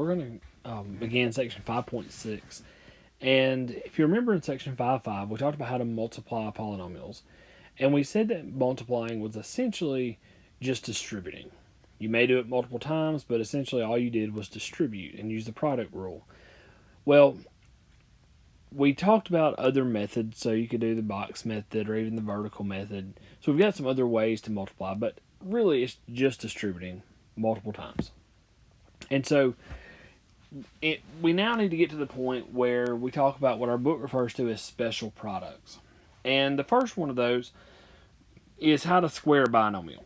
We're going to begin section 5.6. And if you remember in section 5.5, we talked about how to multiply polynomials. And we said that multiplying was essentially just distributing. You may do it multiple times, but essentially all you did was distribute and use the product rule. Well, we talked about other methods, so you could do the box method or even the vertical method. So we've got some other ways to multiply, but really it's just distributing multiple times. And so we now need to get to the point where we talk about what our book refers to as special products. And the first one of those is how to square a binomial.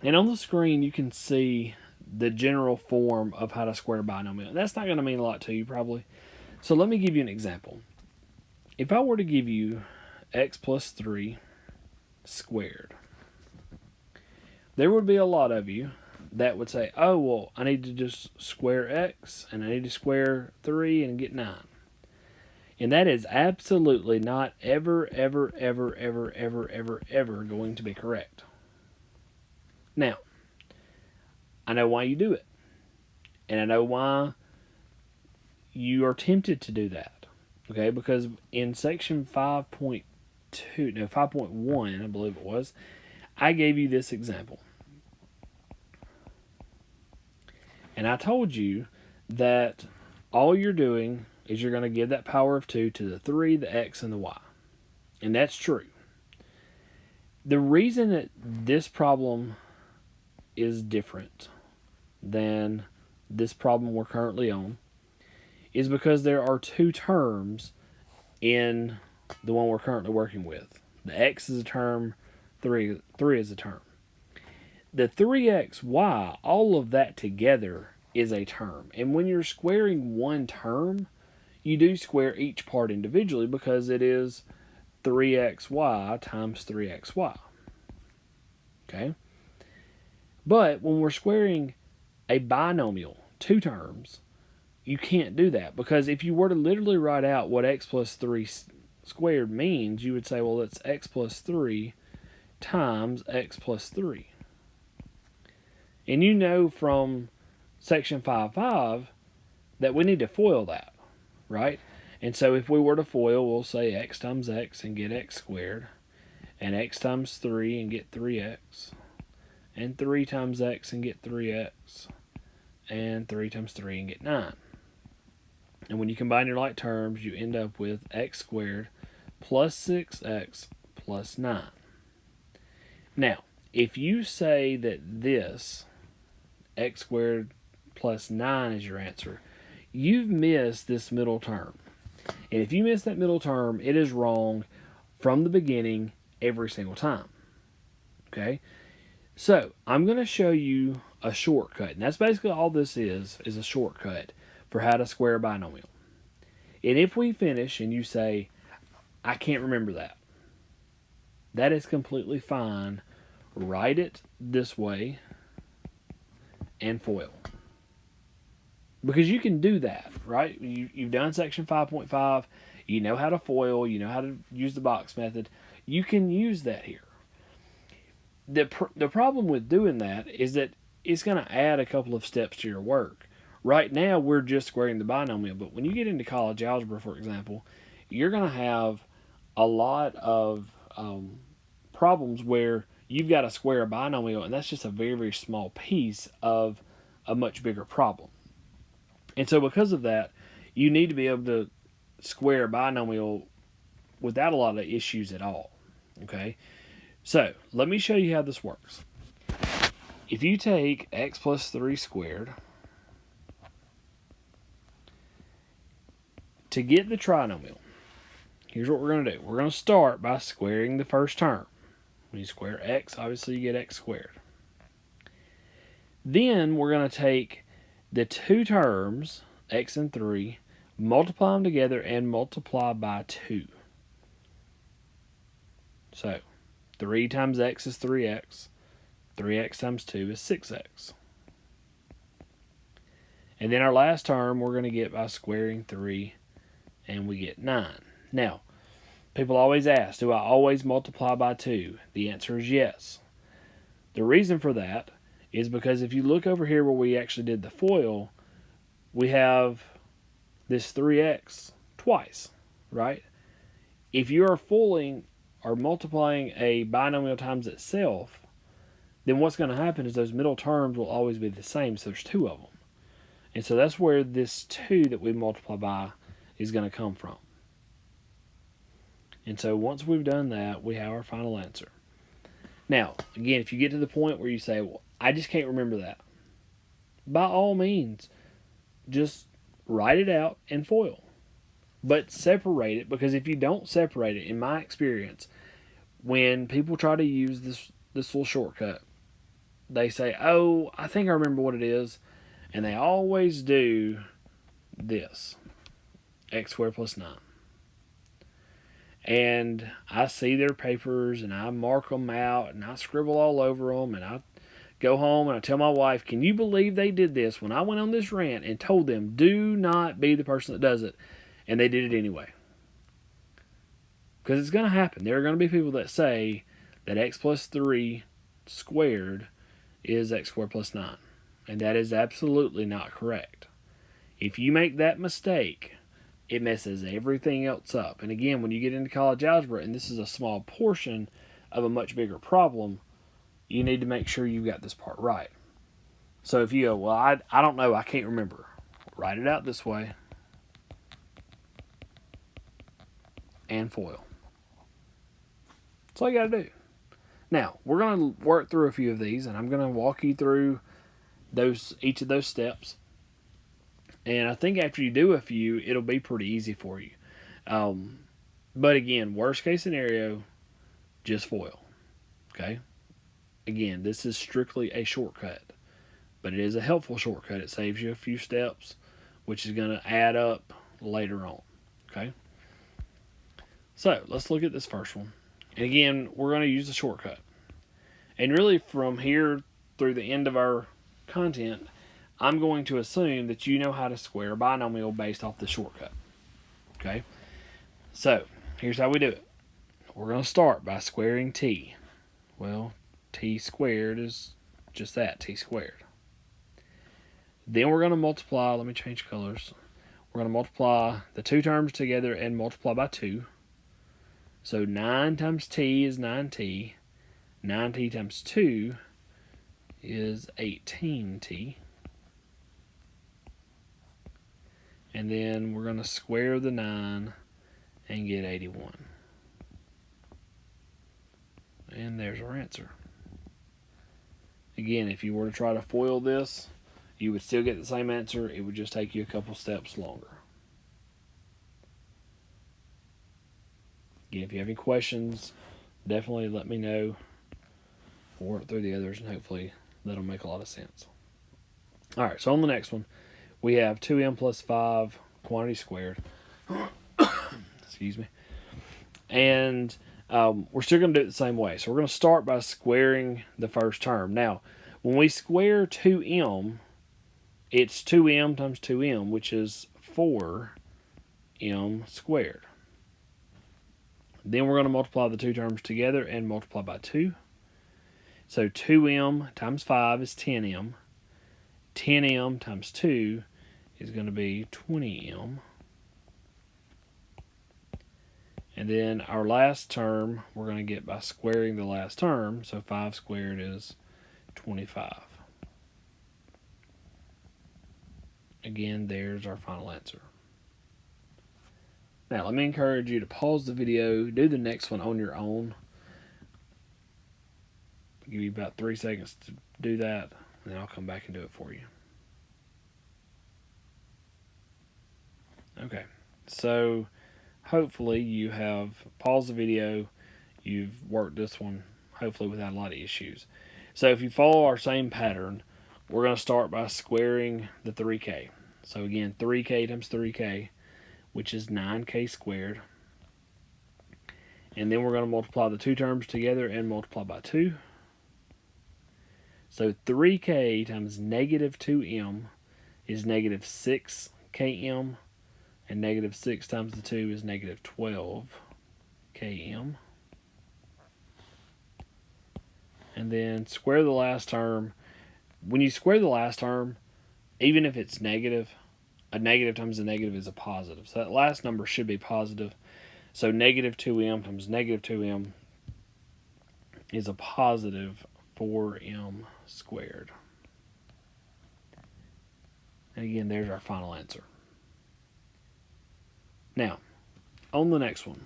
And on the screen, you can see the general form of how to square a binomial. And that's not going to mean a lot to you, probably. So let me give you an example. If I were to give you x plus 3 squared, there would be a lot of you that would say, oh, well, I need to just square x, and I need to square 3 and get 9. And that is absolutely not ever going to be correct. Now, I know why you do it. And I know why you are tempted to do that. Okay, because in section 5.1, I believe it was, I gave you this example. And I told you that all you're doing is you're going to give that power of 2 to the 3, the x, and the y. And that's true. The reason that this problem is different than this problem we're currently on is because there are two terms in the one we're currently working with. The x is a term, 3 is a term. The 3xy, all of that together is a term. And when you're squaring one term, you do square each part individually because it is 3xy times 3xy. Okay? But when we're squaring a binomial, two terms, you can't do that because if you were to literally write out what x plus 3 squared means, you would say, well, it's x plus 3 times x plus 3. And you know from section 5.5 that we need to FOIL that, right? And so if we were to FOIL, we'll say x times x and get x squared, and x times 3 and get 3x, and 3 times x and get 3x, and 3 times 3 and get 9. And when you combine your like terms, you end up with x squared plus 6x plus 9. Now, if you say that this x squared plus 9 is your answer, you've missed this middle term. And if you miss that middle term, it is wrong from the beginning every single time. Okay? So, I'm going to show you a shortcut. And that's basically all this is a shortcut for how to square a binomial. And if we finish and you say, I can't remember that, that is completely fine. Write it this way and FOIL. Because you can do that, right? You've done section 5.5. You know how to FOIL. You know how to use the box method. You can use that here. The problem with doing that is that it's going to add a couple of steps to your work. Right now, we're just squaring the binomial. But when you get into college algebra, for example, you're going to have a lot of problems where you've got to square a binomial, and that's just a very, very small piece of a much bigger problem. And so because of that, you need to be able to square a binomial without a lot of issues at all. Okay? So, let me show you how this works. If you take x plus 3 squared, to get the trinomial, here's what we're going to do. We're going to start by squaring the first term. When you square x, obviously you get x squared. Then we're going to take the two terms, x and 3, multiply them together and multiply by 2. So, 3 times x is 3x. 3x times 2 is 6x. And then our last term we're going to get by squaring 3, and we get 9. Now, people always ask, do I always multiply by 2? The answer is yes. The reason for that is because if you look over here where we actually did the FOIL, we have this 3x twice, right? If you are FOILing or multiplying a binomial times itself, then what's going to happen is those middle terms will always be the same, so there's two of them. And so that's where this 2 that we multiply by is going to come from. And so once we've done that, we have our final answer. Now, again, if you get to the point where you say, well, I just can't remember that, by all means, just write it out and FOIL. But separate it, because if you don't separate it, in my experience, when people try to use this little shortcut, they say, oh, I think I remember what it is, and they always do this, x squared plus 9. And I see their papers, and I mark them out, and I scribble all over them, and I go home, and I tell my wife, can you believe they did this when I went on this rant and told them, do not be the person that does it? And they did it anyway. Because it's going to happen. There are going to be people that say that x plus 3 squared is x squared plus 9. And that is absolutely not correct. If you make that mistake, it messes everything else up. And again, when you get into college algebra, and this is a small portion of a much bigger problem, you need to make sure you've got this part right. So if you go, well, I don't know, I can't remember, write it out this way and FOIL. That's all you got to do. Now, we're going to work through a few of these, and I'm going to walk you through each of those steps. And I think after you do a few, it'll be pretty easy for you. But again, worst case scenario, just FOIL. Okay? Again, this is strictly a shortcut, but it is a helpful shortcut. It saves you a few steps, which is going to add up later on. Okay? So, let's look at this first one. And again, we're going to use the shortcut. And really, from here through the end of our content, I'm going to assume that you know how to square a binomial based off the shortcut. Okay? So, here's how we do it. We're going to start by squaring t. Well, t squared is just that, t squared. Then we're going to multiply, let me change colors. We're going to multiply the two terms together and multiply by 2. So 9 times t is 9t. 9t times 2 is 18t. And then we're going to square the 9 and get 81. And there's our answer. Again, if you were to try to FOIL this, you would still get the same answer. It would just take you a couple steps longer. Again, if you have any questions, definitely let me know. We'll work through the others, and hopefully that'll make a lot of sense. All right, so on the next one, we have 2m plus 5 quantity squared. Excuse me. And we're still going to do it the same way. So we're going to start by squaring the first term. Now, when we square 2m, it's 2m times 2m, which is 4m squared. Then we're going to multiply the two terms together and multiply by 2. So 2m times 5 is 10m. 10m times 2 is going to be 20m. And then our last term, we're going to get by squaring the last term. So 5 squared is 25. Again, there's our final answer. Now, let me encourage you to pause the video, do the next one on your own. I'll give you about 3 seconds to do that, and then I'll come back and do it for you. Okay, so hopefully you have paused the video, you've worked this one, hopefully without a lot of issues. So if you follow our same pattern, we're going to start by squaring the 3k. So again, 3k times 3k, which is 9k squared. And then we're going to multiply the two terms together and multiply by 2. So 3k times negative 2m is negative 6km. And negative 6 times the 2 is negative 12km. And then square the last term. when you square the last term, even if it's negative, a negative times a negative is a positive. So that last number should be positive. So negative 2m times negative 2m is a positive 4m squared. And again, there's our final answer. Now, on the next one,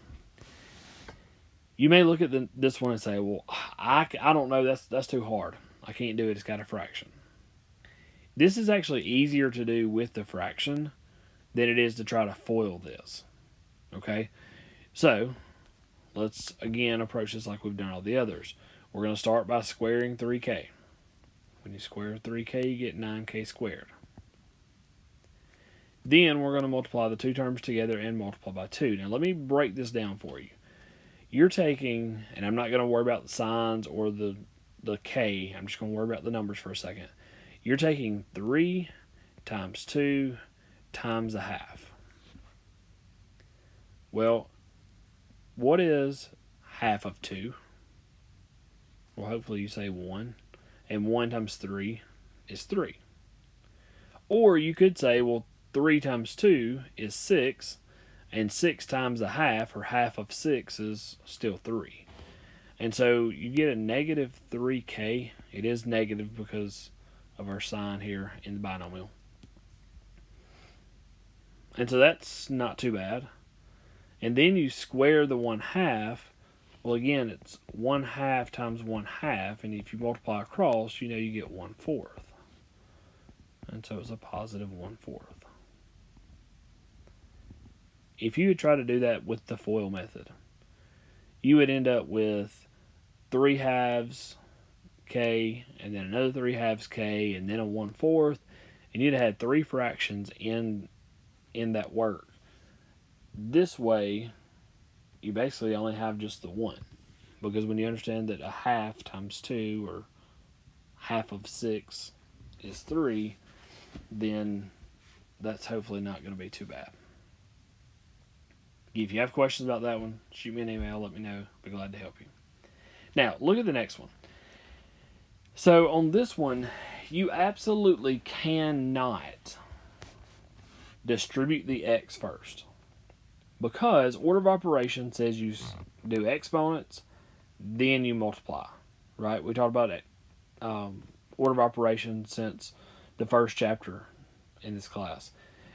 you may look at this one and say, well, I don't know, that's too hard. I can't do it, it's got a fraction. This is actually easier to do with the fraction than it is to try to FOIL this. Okay? So, let's again approach this like we've done all the others. We're going to start by squaring 3k. When you square 3k, you get 9k squared. Then we're going to multiply the two terms together and multiply by 2. Now let me break this down for you. You're taking, and I'm not going to worry about the signs or the k, I'm just going to worry about the numbers for a second. You're taking 3 times 2 times a half. Well, what is half of 2? Well, hopefully you say 1. And 1 times 3 is 3. Or you could say, well, 3 times 2 is 6. And 6 times a half, or half of 6, is still 3. And so you get a negative 3k. It is negative because of our sign here in the binomial. And so that's not too bad. And then you square the 1/2. Well, again, it's 1/2 times 1/2. And if you multiply across, you know you get 1/4. And so it's a positive 1/4. If you would try to do that with the FOIL method, you would end up with 3/2 k, and then another 3/2 k, and then a 1/4, and you'd have had 3 fractions in that work. This way, you basically only have just the 1, because when you understand that a half times 2, or half of 6, is 3, then that's hopefully not going to be too bad. If you have questions about that one, shoot me an email, let me know. I'll be glad to help you. Now, look at the next one. So on this one, you absolutely cannot distribute the x first, because order of operation says you do exponents, then you multiply, right? We talked about it, order of operation since the first chapter in this class.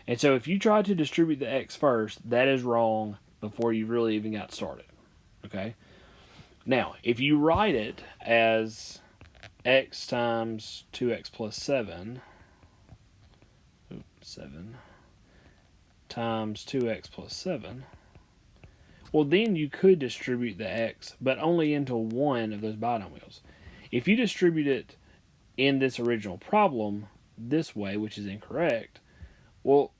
And so if you try to distribute the x first, that is wrong before you really even got started. Okay? Now, if you write it as x times 2x plus 7 times 2x plus 7, well, then you could distribute the x, but only into one of those binomials. If you distribute it in this original problem this way, which is incorrect, well,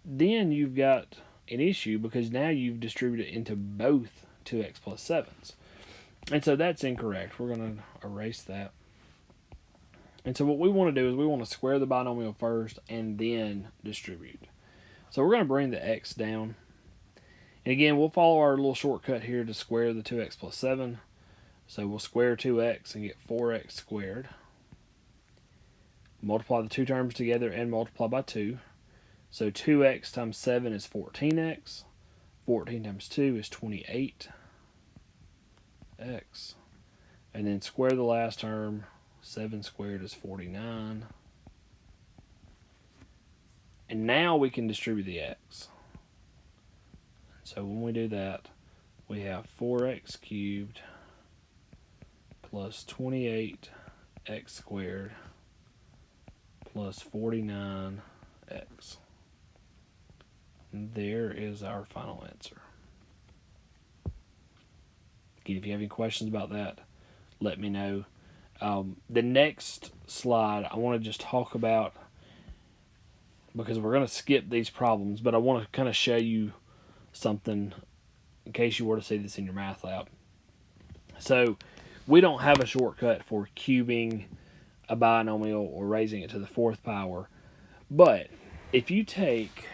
then you've got an issue, because now you've distributed it into both 2x plus 7s. And so that's incorrect. We're going to erase that. And so what we want to do is we want to square the binomial first and then distribute. So we're going to bring the x down. And again, we'll follow our little shortcut here to square the 2x plus 7. So we'll square 2x and get 4x squared. Multiply the two terms together and multiply by 2. So 2x times 7 is 14x. 14 times 2 is 28x. And then square the last term. 7 squared is 49. And now we can distribute the x. So when we do that, we have 4x cubed plus 28x squared plus 49x. And there is our final answer. Again, if you have any questions about that, let me know. The next slide I want to just talk about, because we're going to skip these problems, but I want to kind of show you something in case you were to see this in your math lab. So we don't have a shortcut for cubing a binomial or raising it to the 4th power, but if you take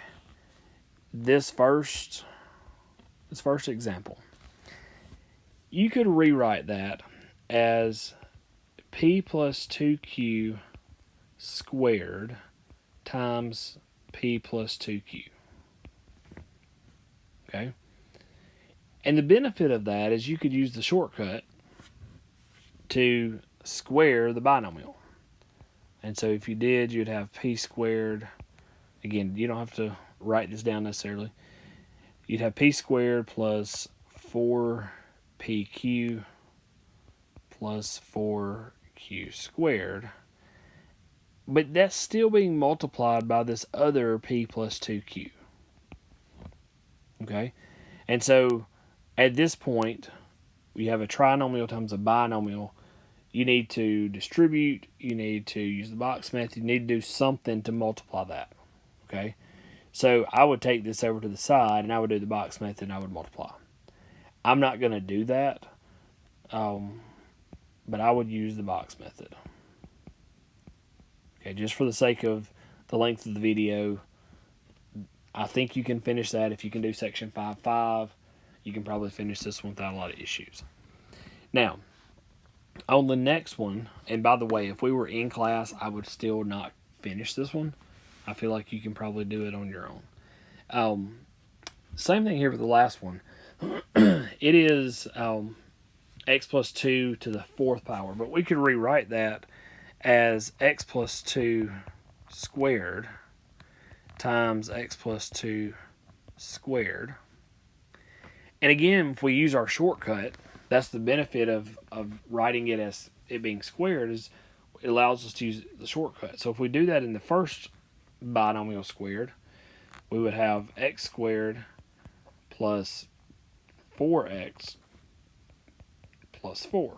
this first example, you could rewrite that as p plus 2q squared times p plus 2q. Okay? And the benefit of that is you could use the shortcut to square the binomial. And so if you did, you'd have p squared. Again, you don't have to write this down necessarily. You'd have p squared plus 4pq plus 4q squared. But that's still being multiplied by this other p plus 2q. Okay? And so at this point, we have a trinomial times a binomial. You need to distribute, you need to use the box method, you need to do something to multiply that. Okay? So I would take this over to the side and I would do the box method and I would multiply. I'm not going to do that, but I would use the box method. Okay, just for the sake of the length of the video, I think you can finish that. If you can do section 5.5, you can probably finish this one without a lot of issues. Now, on the next one, and by the way, if we were in class, I would still not finish this one. I feel like you can probably do it on your own. Same thing here with the last one. It is x plus 2 to the 4th power, but we could rewrite that as x plus 2 squared times x plus 2 squared. And again, if we use our shortcut, that's the benefit of writing it as it being squared, is it allows us to use the shortcut. So if we do that in the first binomial squared, we would have x squared plus 4x plus 4.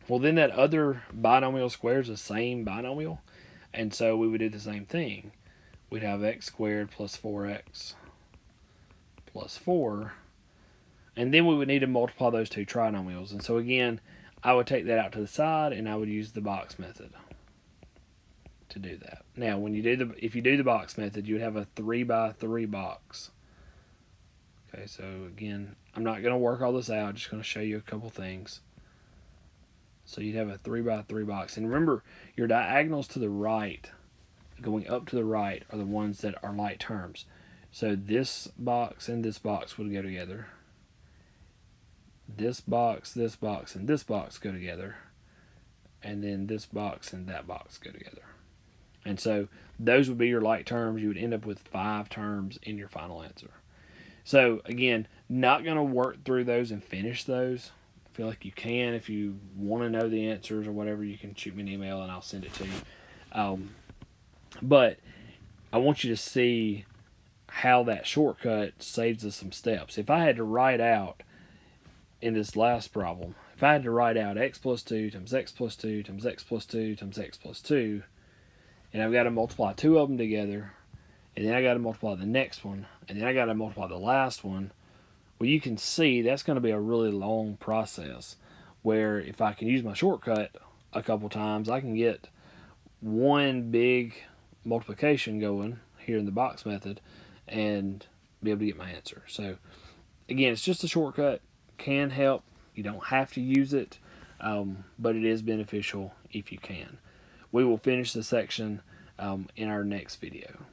Well, then that other binomial squared is the same binomial, and so we would do the same thing. We'd have x squared plus 4x plus 4, and then we would need to multiply those two trinomials. And so again, I would take that out to the side and I would use the box method to do that. Now, when you do if you do the box method, you would have a 3x3 box. Okay, so again, I'm not going to work all this out. I'm just going to show you a couple things. So you'd have a 3x3 box. And remember, your diagonals to the right, going up to the right, are the ones that are like terms. So this box and this box would go together. This box, and this box go together. And then this box and that box go together. And so those would be your like terms. You would end up with 5 terms in your final answer. So again, not going to work through those and finish those. I feel like you can. If you want to know the answers or whatever, you can shoot me an email and I'll send it to you. But I want you to see how that shortcut saves us some steps. If I had to write out in this last problem, if I had to write out x plus 2 times x plus 2 times x plus 2 times x plus 2, and I've got to multiply 2 of them together, and then I got to multiply the next one, and then I got to multiply the last one, well, you can see that's going to be a really long process, where if I can use my shortcut a couple times, I can get one big multiplication going here in the box method and be able to get my answer. So again, it's just a shortcut. Can help. You don't have to use it, but it is beneficial if you can. We will finish the section in our next video.